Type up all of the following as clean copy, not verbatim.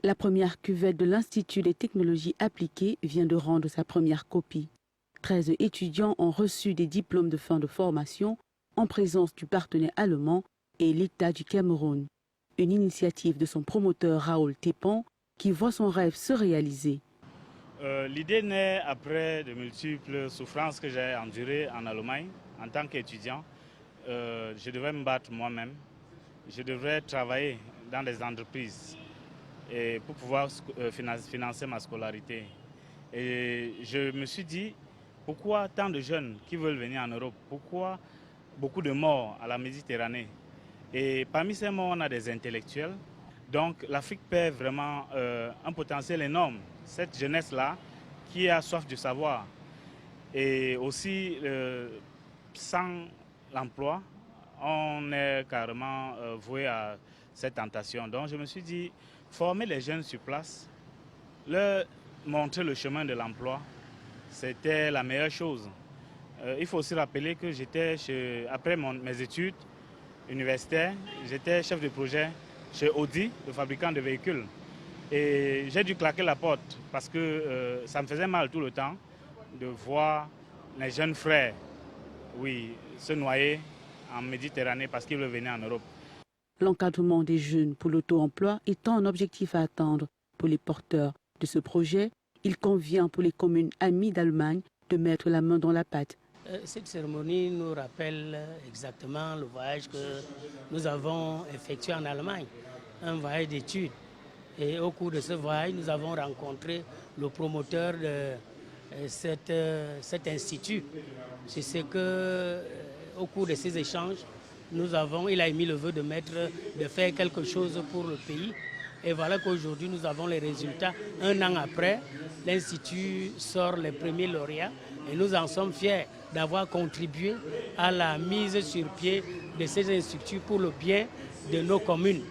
La première cuvette de l'Institut des technologies appliquées vient de rendre sa première copie. 13 étudiants ont reçu des diplômes de fin de formation en présence du partenaire allemand et l'État du Cameroun. Une initiative de son promoteur Raoul Tépan qui voit son rêve se réaliser. L'idée naît après de multiples souffrances que j'ai endurées en Allemagne en tant qu'étudiant. Je devais me battre moi-même. Je devrais travailler dans des entreprises et pour pouvoir financer ma scolarité. Et je me suis dit, pourquoi tant de jeunes qui veulent venir en Europe? Pourquoi beaucoup de morts à la Méditerranée? Et parmi ces morts, on a des intellectuels. Donc l'Afrique perd vraiment un potentiel énorme. Cette jeunesse-là qui a soif du savoir. Et aussi, sans l'emploi, on est carrément voué à cette tentation. Donc je me suis dit, former les jeunes sur place, leur montrer le chemin de l'emploi, c'était la meilleure chose. Il faut aussi rappeler que après mes études universitaires, j'étais chef de projet chez Audi, le fabricant de véhicules. Et j'ai dû claquer la porte parce que ça me faisait mal tout le temps de voir les jeunes frères, oui, se noyer en Méditerranée parce qu'ils veulent venir en Europe. L'encadrement des jeunes pour l'auto-emploi étant un objectif à atteindre pour les porteurs de ce projet, il convient pour les communes amies d'Allemagne de mettre la main dans la pâte. Cette cérémonie nous rappelle exactement le voyage que nous avons effectué en Allemagne, un voyage d'études. Et au cours de ce voyage, nous avons rencontré le promoteur de cet institut. C'est ce que, au cours de ces échanges, il a émis le vœu de faire quelque chose pour le pays. Et voilà qu'aujourd'hui, nous avons les résultats. Un an après, l'Institut sort les premiers lauréats et nous en sommes fiers d'avoir contribué à la mise sur pied de ces instituts pour le bien de nos communes.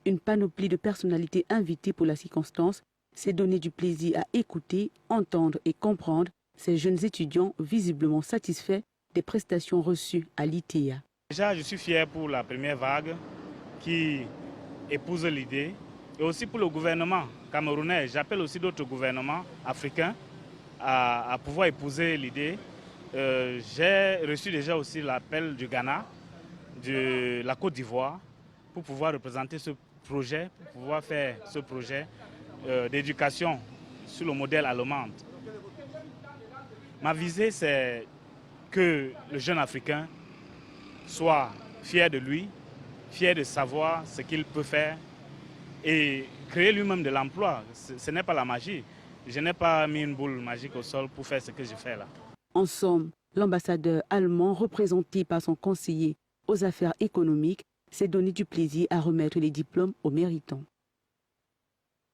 Une panoplie de personnalités invitées pour la circonstance s'est donné du plaisir à écouter, entendre et comprendre ces jeunes étudiants visiblement satisfaits des prestations reçues à l'ITEA. Déjà, je suis fier pour la première vague qui épouse l'idée et aussi pour le gouvernement camerounais. J'appelle aussi d'autres gouvernements africains à pouvoir épouser l'idée. J'ai reçu déjà aussi l'appel du Ghana, de la Côte d'Ivoire pour pouvoir représenter ce projet, pour pouvoir faire ce projet d'éducation sur le modèle allemand. Ma visée, c'est que le jeune Africain soit fier de lui, fier de savoir ce qu'il peut faire et créer lui-même de l'emploi. Ce n'est pas la magie. Je n'ai pas mis une boule magique au sol pour faire ce que je fais là. En somme, l'ambassadeur allemand, représenté par son conseiller aux affaires économiques, s'est donné du plaisir à remettre les diplômes aux méritants.